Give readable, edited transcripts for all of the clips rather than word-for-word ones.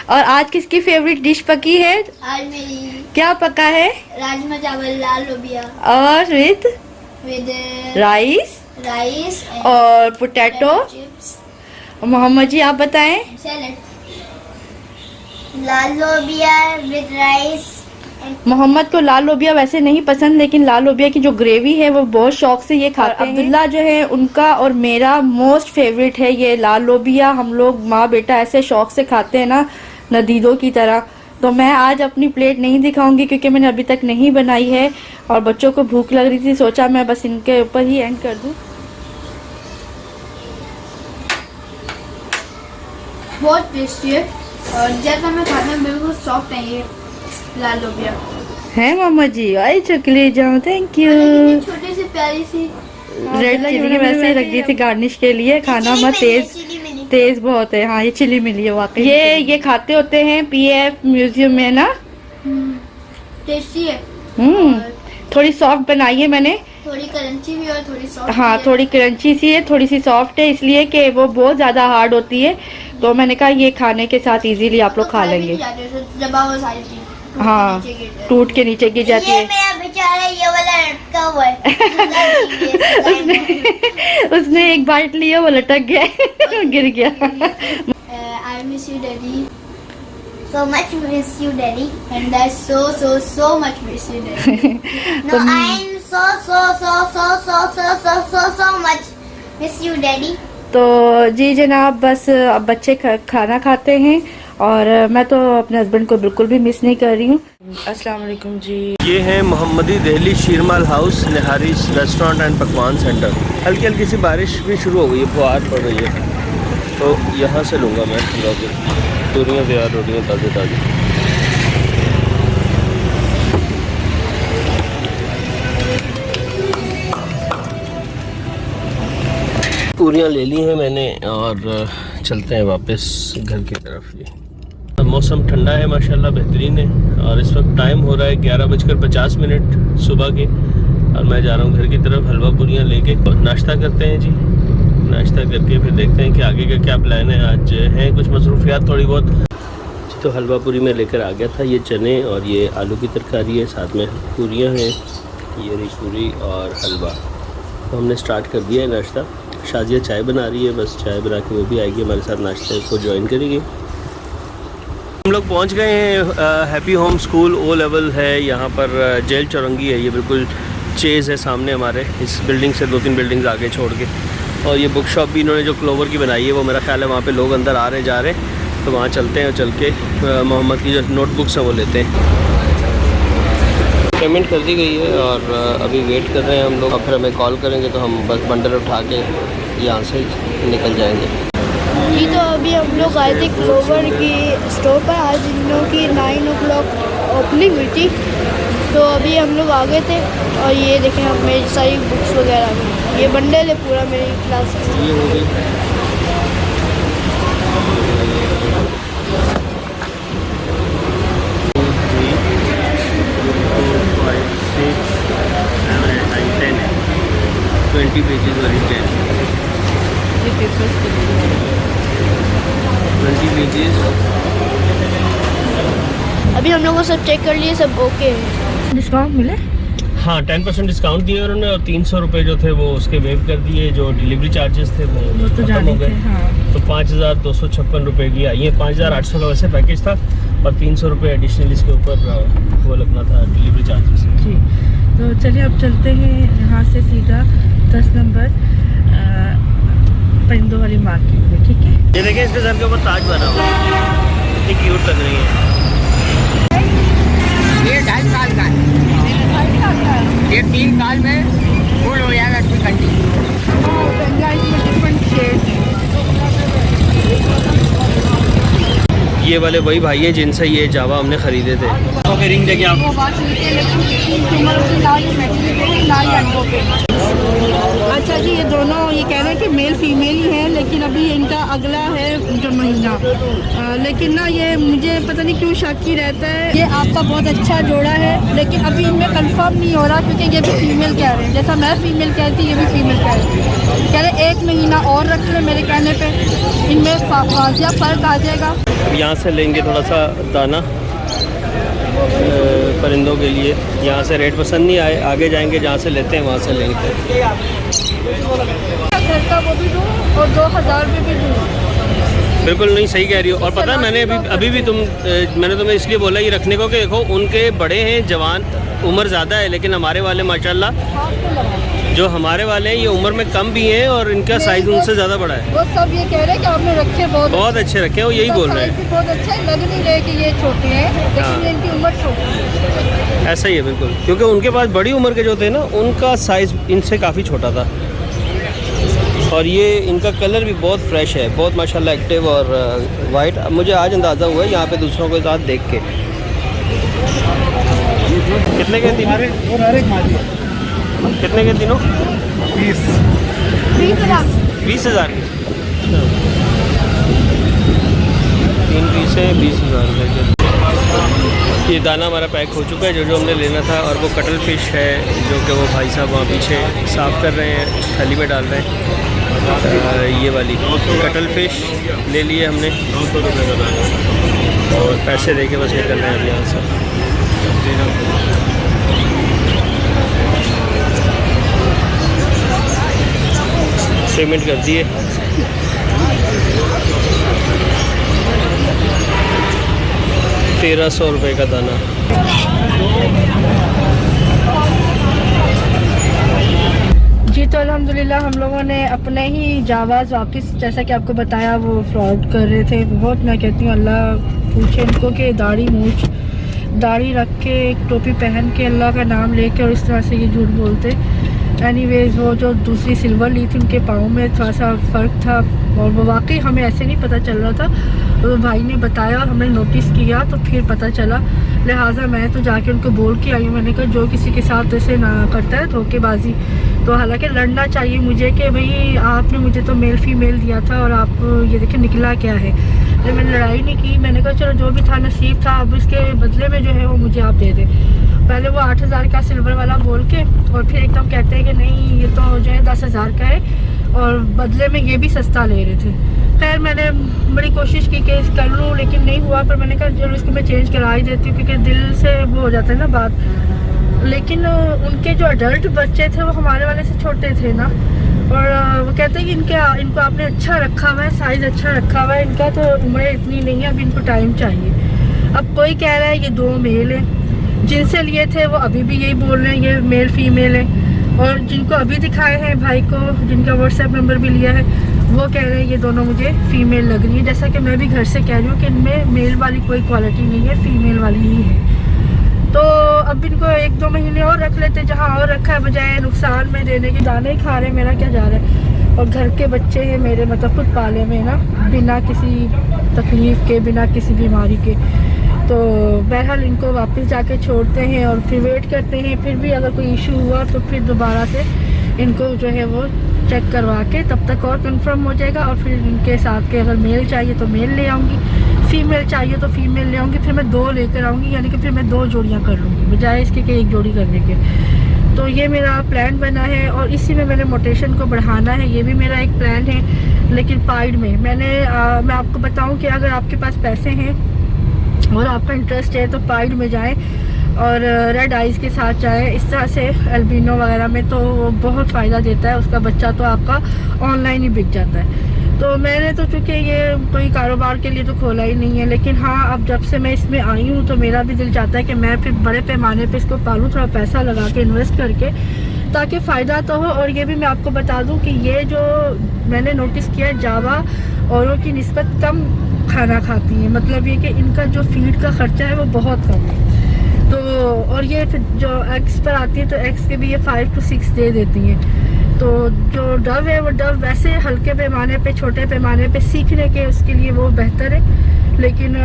और आज किसकी फेवरेट डिश पकी है? आज मेरी क्या पका है? राजमा चावल, लाल लोबिया और विद राइस और पोटैटो। चिप्स, मोहम्मद जी आप बताएं। सैलेड, लाल लोबिया विद राइस। मोहम्मद को लाल लोबिया वैसे नहीं पसंद, लेकिन लाल लोबिया की जो ग्रेवी है वो बहुत शौक से ये खाते हैं। अब्दुल्ला जो है उनका और मेरा मोस्ट फेवरेट है ये लाल लोबिया। हम लोग माँ बेटा ऐसे शौक से खाते हैं ना, नदीदों की तरह। तो मैं आज अपनी प्लेट नहीं दिखाऊंगी क्योंकि मैंने अभी तक नहीं बनाई है और बच्चों को भूख लग रही थी, सोचा मैं बस इनके ऊपर ही एंड कर दूं। बहुत टेस्टी है और जैसा मैं खाता हूँ बिल्कुल सॉफ्ट है ये लाल लोबिया है। मामा जी आई चॉकलेट जाओ, थैंक यू। छोटी सी प्यारी सी रेड चिली वैसे ही रख दी थी गार्निश के लिए। खाना मत तेज बहुत है। हाँ ये चिली मिली है वाकई। ये खाते होते हैं पीएफ म्यूजियम में ना। टेस्टी है। थोड़ी सॉफ्ट बनाई है मैंने, थोड़ी क्रंची भी और थोड़ी सॉफ्ट। हाँ थोड़ी क्रंची सी है, थोड़ी सी सॉफ्ट है, इसलिए कि वो बहुत ज्यादा हार्ड होती है। तो मैंने कहा ये खाने के साथ इजीली आप लोग खा लेंगे। हाँ टूट के नीचे गिर जाती है। मेरा बेचारा ये वाला लटका हुआ है। उसने एक बाइट लिया वो लटक गया गिर गया। I miss you daddy, so much miss you daddy, and I so much miss you daddy. No, I'm so much miss you daddy. तो जी जनाब बस अब बच्चे खाना खाते हैं और मैं तो अपने हस्बैंड को बिल्कुल भी मिस नहीं कर रही हूँ। अस्सलाम वालेकुम जी। ये है Mohammadi Delhi Sheermal house Niharis restaurant and Pakwan centre. हल्की हल्की सी बारिश भी शुरू हो गई है, फुहार पड़ रही है। तो यहाँ से लूँगा मैं पूरियाँ तैयार रोटियाँ ताज़ी ताज़ी। पूरियाँ ले ली हैं मैंने और चलते हैं वापस घर की तरफ। ये मौसम ठंडा है माशाल्लाह, बेहतरीन है। और इस वक्त टाइम हो रहा है 11:50 सुबह के और मैं जा रहा हूँ घर की तरफ हलवा पूरियाँ लेके। नाश्ता करते हैं जी, नाश्ता करके फिर देखते हैं कि आगे का क्या प्लान है। आज है कुछ मसरूफियात थोड़ी बहुत। तो हलवा पूरी में लेकर आ गया था, ये चने और ये आलू की तरकारी है, साथ में पूरियाँ हैं, ये रही पूरी और हलवा। तो हमने स्टार्ट कर दिया है नाश्ता। शाजिया चाय बना रही है, बस चाय बना के वो भी आएगी हमारे साथ नाश्ते को ज्वाइन करेगी। हम लोग पहुंच गए हैं happy home school O level है यहाँ पर जेल चौरंगी है। ये बिल्कुल चेज़ है सामने हमारे, इस बिल्डिंग से 2-3 बिल्डिंग्स आगे छोड़ के। और ये बुक शॉप भी इन्होंने जो क्लोवर की बनाई है वो मेरा ख्याल है वहाँ पे लोग अंदर आ रहे जा रहे, तो वहाँ चलते हैं और चल के मोहम्मद की जो नोटबुक्स हैं वो लेते हैं। पेमेंट कर दी गई है और अभी वेट कर रहे हैं हम लोग। और फिर हमें कॉल करेंगे तो हम बस बंडल उठा के यहाँ से निकल जाएंगे जी। तो अभी हम लोग आए थे क्लोवर की स्टोर पर। आज इन लोगों की 9 o'clock ओपनिंग हुई थी, तो अभी हम लोग आ गए थे। और ये देखें अब मेरी सारी बुक्स वगैरह में ये बंडल है पूरा मेरी क्लास ये हो गई। पेजेस वाली 20 पेजेस। अभी हम लोगों सब चेक कर लिए, सब ओके है। डिस्काउंट मिले? हाँ 10% डिस्काउंट दिए उन्होंने और 300 रुपये जो थे वो उसके वेव कर दिए। जो डिलीवरी चार्जेस थे वो तो खत्म हो गए। हाँ। तो 5256 रुपये की आई है। 5800 का वैसे पैकेज था और 300 रुपये एडिशनल इसके ऊपर वो लगना था डिलीवरी चार्जेस जी। तो चलिए अब चलते हैं यहाँ से सीधा 10 नंबर परिंदों वाली मार्केट में, ठीक है। ये देखिए इसके सर के ऊपर ताज बना हुआ है, कितनी क्यूट लग रही है। ये 2.5 साल का है, ये 3 साल में फुल हो जाएगा इसकी कंडी। ये वाले वही भाई हैं जिनसे ये जावा हमने ख़रीदे थे। ओके रिंग देखिए आप। अच्छा जी, ये दोनों ये कह रहे हैं कि मेल फीमेल ही है, लेकिन अभी इनका अगला है जो महीना। लेकिन ना ये मुझे पता नहीं क्यों शक ही रहता है। ये आपका बहुत अच्छा जोड़ा है, लेकिन अभी इनमें कंफर्म नहीं हो रहा क्योंकि ये भी फीमेल कह रहे हैं। जैसा मैं फीमेल कह रही थी ये भी फीमेल कह रहे 1 महीना और रख लो मेरे कहने पे, इनमें वाजिया फ़र्क आ जाएगा। यहाँ से लेंगे थोड़ा सा दाना परिंदों के लिए। यहाँ से रेट पसंद नहीं आए, आगे जाएंगे जहाँ से लेते हैं वहाँ से लेंगे। घर का वो भी दूँ और 2000 में भी दूँ। बिल्कुल नहीं, सही कह रही हो। और पता है मैंने अभी भी मैंने तुम्हें इसलिए बोला ये रखने को कि देखो उनके बड़े हैं, जवान, उम्र ज़्यादा है, लेकिन हमारे वाले माशाल्लाह जो हमारे वाले हैं ये उम्र में कम भी हैं और इनका साइज़ उनसे ज़्यादा बड़ा है। वो सब ये कह रहे हैं कि आपने रखे बहुत अच्छे रखे हैं, वो यही बोल रहे हैं। बहुत अच्छा लग नहीं रहे कि ये छोटे हैं, लेकिन इनकी उम्र छोटी है। ऐसा ही है बिल्कुल, क्योंकि उनके पास बड़ी उम्र के जो थे ना उनका साइज़ इनसे काफ़ी छोटा था। और ये इनका कलर भी बहुत फ्रेश है, बहुत माशाल्लाह एक्टिव और वाइट। मुझे आज अंदाज़ा हुआ है यहाँ पे दूसरों के साथ देख के। कितने के तीनों? कितने के तीनों? 20,000 की। 3 पीस है 20,000 रुपये। ये दाना हमारा पैक हो चुका है जो हमने लेना था। और वो कटल फ़िश है जो कि वो भाई साहब वहाँ पीछे साफ़ कर रहे हैं, थाली में डाल रहे हैं। ये वाली कटल फ़िश ले लिए हमने और पैसे दे के बस निकल रहे हैं अभी यहाँ से। पेमेंट कर दिए। ₹1300 का दाना। जी तो अल्हम्दुलिल्लाह हम लोगों ने अपने ही जावाज़ वापस, जैसा कि आपको बताया, वो फ्रॉड कर रहे थे बहुत। मैं कहती हूँ अल्लाह पूछे इनको कि दाढ़ी रख के एक टोपी पहन के अल्लाह का नाम लेके और इस तरह से ये झूठ बोलते। एनीवेज़ वो जो दूसरी सिल्वर ली थी उनके पाँव में थोड़ा सा फ़र्क था और वो वाकई हमें ऐसे नहीं पता चल रहा था। तो भाई ने बताया, हमने नोटिस किया तो फिर पता चला। लिहाजा मैं तो जाके उनको बोल के आई। मैंने कहा जो किसी के साथ ऐसे ना करता है धोखेबाजी, तो हालांकि लड़ना चाहिए मुझे कि भाई आपने मुझे तो मेल फीमेल दिया था और आप ये देखिए निकला क्या है। लेकिन मैंने लड़ाई नहीं की। मैंने कहा चलो जो भी था नसीब था, अब इसके बदले में जो है वो मुझे आप दे दें। पहले वो 8,000 का सिल्वर वाला बोल के और फिर एकदम कहते हैं कि नहीं ये तो जो है 10,000 का है और बदले में ये भी सस्ता ले रहे थे। खैर मैंने बड़ी कोशिश की कि कर लूँ, लेकिन नहीं हुआ। पर मैंने कहा चलो इसको मैं चेंज करा ही देती हूँ, क्योंकि दिल से वो हो जाता है ना बात। लेकिन उनके जो अडल्ट बच्चे थे वो हमारे वाले से छोटे थे ना, और वो कहते हैं कि इनको आपने अच्छा रखा हुआ है, साइज़ अच्छा रखा हुआ है इनका, तो उम्र इतनी नहीं है, अभी इनको टाइम चाहिए। अब कोई कह रहा है ये 2 मेल हैं, जिनसे लिए थे वो अभी भी यही बोल रहे हैं ये मेल फीमेल है। और जिनको अभी दिखाए हैं भाई को, जिनका व्हाट्सएप नंबर भी लिया है, वो कह रहे हैं ये दोनों मुझे फ़ीमेल लग रही है। जैसा कि मैं भी घर से कह रही हूँ कि इनमें मेल वाली कोई क्वालिटी नहीं है, फ़ीमेल वाली ही है। तो अब इनको 1-2 महीने और रख लेते जहाँ और रखा है, बजाय नुकसान में देने के। दाने ही खा रहे हैं, मेरा क्या जा रहा है। और घर के बच्चे हैं मेरे, मतलब खुद पाले में ना, बिना किसी तकलीफ़ के, बिना किसी बीमारी के। तो बहरहाल इनको वापस जाके छोड़ते हैं और फिर वेट करते हैं। फिर भी अगर कोई इशू हुआ तो फिर दोबारा से इनको जो है वो चेक करवा के तब तक और कंफर्म हो जाएगा। और फिर इनके साथ के अगर मेल चाहिए तो मेल ले आऊँगी, फ़ीमेल चाहिए तो फ़ीमेल ले आऊँगी। फिर मैं 2 लेकर आऊँगी, यानी कि फिर मैं 2 जोड़ियाँ कर लूँगी बजाय इसके कि 1 जोड़ी करने के। तो ये मेरा प्लान बना है और इसी में मैंने मोटेशन को बढ़ाना है। ये भी मेरा एक प्लान है, लेकिन पाइड में मैं आपको बताऊँ कि अगर आपके पास पैसे हैं और आपका इंटरेस्ट है तो पाइड में जाएं और रेड आइज़ के साथ जाएं। इस तरह से एल्बिनो वगैरह में तो वो बहुत फ़ायदा देता है, उसका बच्चा तो आपका ऑनलाइन ही बिक जाता है। तो मैंने तो चूँकि ये कोई कारोबार के लिए तो खोला ही नहीं है, लेकिन हाँ अब जब से मैं इसमें आई हूँ तो मेरा भी दिल चाहता है कि मैं फिर बड़े पैमाने पे इसको पालूँ, थोड़ा पैसा लगा के इन्वेस्ट करके, ताकि फ़ायदा तो हो। और ये भी मैं आपको बता दूँ कि ये जो मैंने नोटिस किया है, जावा औरों की निस्बत कम खाना खाती हैं। मतलब ये कि इनका जो फीड का ख़र्चा है वो बहुत कम है। तो और ये फिर जो एग्स पर आती है तो एग्स के भी ये 5 to 6 दे देती हैं। तो जो डव है वो डव वैसे हल्के पैमाने पे, छोटे पैमाने पे सीखने के उसके लिए वो बेहतर है। लेकिन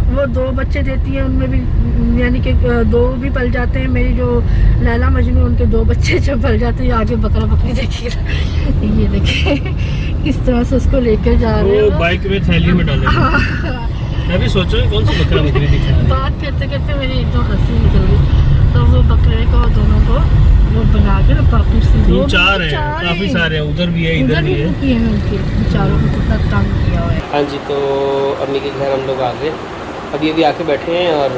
वो 2 बच्चे देती हैं, उनमें भी यानी कि 2 भी पल जाते हैं। मेरी जो लैला मजनू, उनके 2 बच्चे जब पल जाते हैं। आगे बकरा बकरी देखिए, ये देखिए किस तरह से उसको लेकर जा रहे हैं, बाइक में थैली में डाले। मैं भी सोच रहा हूँ कौन सी बकरा बकरी दिखा। बात करते करते मेरी एकदम हंसी निकल गई। तो वो बकरे को दोनों को वो बना के ना पापी से तीन चार हैं, काफी सारे हैं, उधर भी है इधर भी है। किए हैं उनके बेचारों को कितना तंग किया हुआ है। हाँ जी, तो अम्मी के घर हम लोग आ गए, अभी अभी आके बैठे हैं और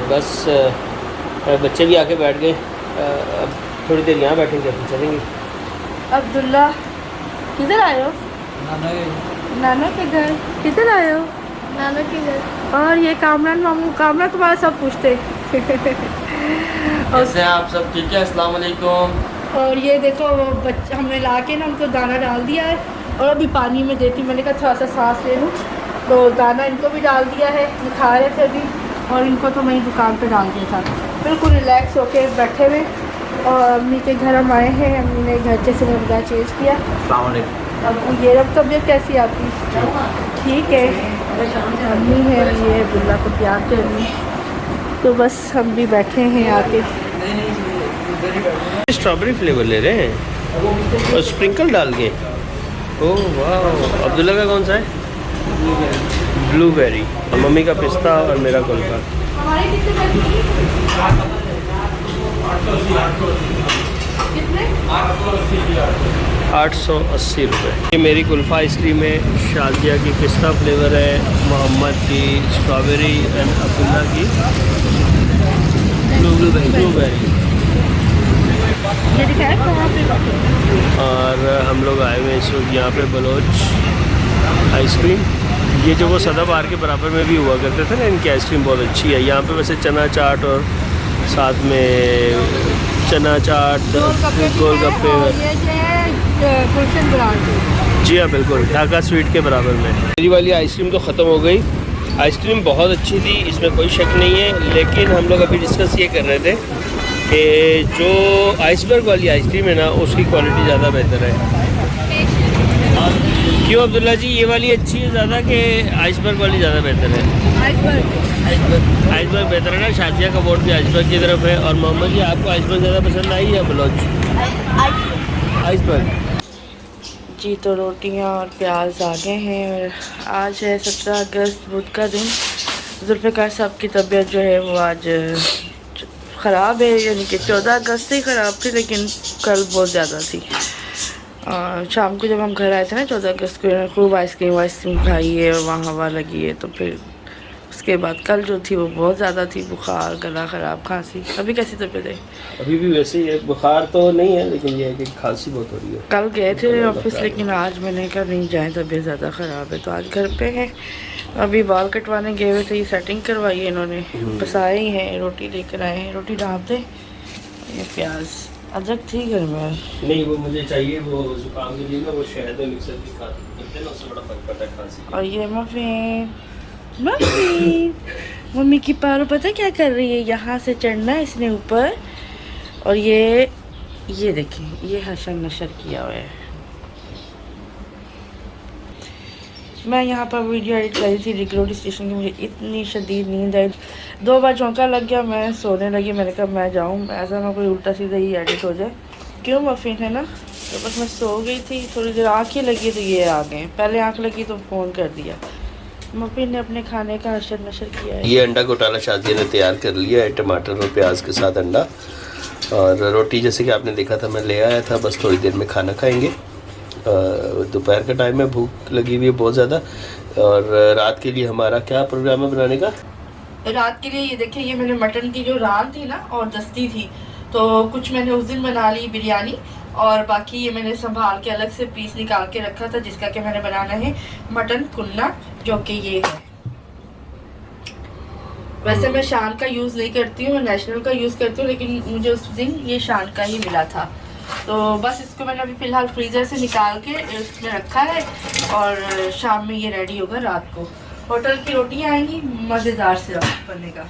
बस बच्चे भी आके बैठ गए। अब थोड़ी देर यहाँ बैठेंगे फिर चलेंगे। अब्दुल्ला किधर आए हो? नाना के घर। किधर आए हो? नाना के घर। और ये कामरान मामू, कामरान तुम्हारा सब पूछते कैसे हैं आप सब? ठीक है, अस्सलाम वालेकुम। और ये देखो वो बच्चा हमने ला के ना उनको दाना डाल दिया है और अभी पानी में देती, मैंने कहा थोड़ा सा सांस ले लूँ, तो दाना इनको भी डाल दिया है, खा रहे थे अभी, और इनको तो मैं दुकान पे डाल दिया था। बिल्कुल रिलैक्स होके बैठे हुए। और अम्मी के घर हम आए हैं, अम्मी ने घर जैसे मुर्गा चेंज किया। अब ये रब तबीयत कैसी आपकी? ठीक है, अम्मी है ये अब्दुल्ला को प्यार कर रही, तो बस हम भी बैठे हैं आके। स्ट्रॉबेरी फ्लेवर ले रहे हैं और स्प्रिंकल डाल के। ओह वाह, अब्दुल्ला का कौन सा है? ब्लूबेरी। मम्मी का पिस्ता और मेरा कुल्फा। हमारे कितने? 880 रुपये। ये मेरी कुल्फा आइसक्रीम है, शाजिया की पिस्ता फ्लेवर है, मोहम्मद की स्ट्रॉबेरी एंड अब्दुल्ला की ब्लूबेरी। ये दिखाया कहाँ पे? और हम लोग आए हुए हैं इस वक्त यहाँ पे बलोच आइसक्रीम। ये जो वो सदाबहार के बराबर में भी हुआ करते थे ना, इनकी आइसक्रीम बहुत अच्छी है। यहाँ पे वैसे चना चाट और साथ में चना चाट, गोलगप्पे। गुलशन ब्रांड। जी हाँ बिल्कुल, ढाका स्वीट के बराबर में। मेरी वाली आइसक्रीम तो ख़त्म हो गई। आइसक्रीम बहुत अच्छी थी, इसमें कोई शक नहीं है, लेकिन हम लोग अभी डिस्कस ये कर रहे थे कि जो आइसबर्ग वाली आइसक्रीम है ना, उसकी क्वालिटी ज़्यादा बेहतर है। क्यों अब्दुल्ला जी, ये वाली अच्छी है ज़्यादा कि आइसबर्ग वाली ज़्यादा बेहतर है? आइसबर्ग बेहतर है ना। शाजिया का वोट भी आइसबर्ग की तरफ है। और मोहम्मद जी, आपको आइसबर्ग ज़्यादा पसंद आई या बलोच? आइसबर्ग। जी, तो रोटियां और प्याज आ गए हैं और आज है 17 अगस्त, बुध का दिन। जुल्फ़िकार साहब की तबीयत जो है वो आज ख़राब है, यानी कि 14 अगस्त से ही ख़राब थी, लेकिन कल बहुत ज़्यादा थी। और शाम को जब हम घर आए थे ना 14 अगस्त को, खूब आइसक्रीम खाई है और वहाँ हवा लगी है, तो फिर उसके बाद कल जो थी वो बहुत ज़्यादा थी, बुखार, गला ख़राब, खांसी। अभी कैसी तबीयत है? अभी भी वैसे ही है, बुखार तो नहीं है, लेकिन ये है कि खांसी बहुत हो रही है। कल गए थे ऑफिस, लेकिन आज मैंने कहा नहीं जाए, तबीयत ज़्यादा ख़राब है, तो आज घर पे हैं। अभी बाल कटवाने गए हुए थे, ये सेटिंग करवाई है इन्होंने, बस आए ही हैं, रोटी लेकर आए हैं, रोटी डाल दे। ये प्याज अदरक थी घर में? नहीं, वो मुझे चाहिए, वो जुकाम के लिए ना वो शहद और मिक्सर की खाते हैं ना, उससे बड़ा फर्क पड़ता है खांसी। और ये मफ़िन, मम्मी की पारो पता क्या कर रही है? यहाँ से चढ़ना है इसने ऊपर, और ये देखें, ये हशर नशर किया हुआ है। मैं यहाँ पर वीडियो एडिट करी थी रिंग रोड स्टेशन की, मुझे इतनी शदीद नींद आई, 2 बार चौंका लग गया, मैं सोने लगी। मैंने कहा मैं जाऊँ, ऐसा ना कोई उल्टा सीधा ही एडिट हो जाए। क्यों मफ़िन है ना, तो बस मैं सो गई थी, थोड़ी देर आँख ही लगी तो ये आ गए। पहले आँख लगी तो फ़ोन कर दिया। मफ़िन ने अपने खाने का हशर नशर किया है। ये अंडा घोटाला शाजिया ने तैयार कर लिया है, टमाटर और प्याज के साथ अंडा, और रोटी जैसे कि आपने देखा था मैं ले आया था। बस थोड़ी देर में खाना खाएंगे। दोपहर का टाइम है, भूख लगी हुई है बहुत ज़्यादा। और रात के लिए हमारा क्या प्रोग्राम है बनाने का? रात के लिए ये देखिए, ये मैंने मटन की जो रान थी ना और दस्ती थी, तो कुछ मैंने उस दिन बना ली बिरयानी, और बाकी ये मैंने संभाल के अलग से पीस निकाल के रखा था, जिसका कि मैंने बनाना है मटन कुन्ना, जो कि ये है। वैसे मैं शान का यूज़ नहीं करती हूँ, मैं नेशनल का यूज़ करती हूँ, लेकिन मुझे उस दिन ये शान का ही मिला था, तो बस इसको मैंने अभी फ़िलहाल फ्रीज़र से निकाल के इसमें रखा है, और शाम में ये रेडी होगा रात को। होटल की रोटियाँ आएंगी, मज़ेदार से बनेगा।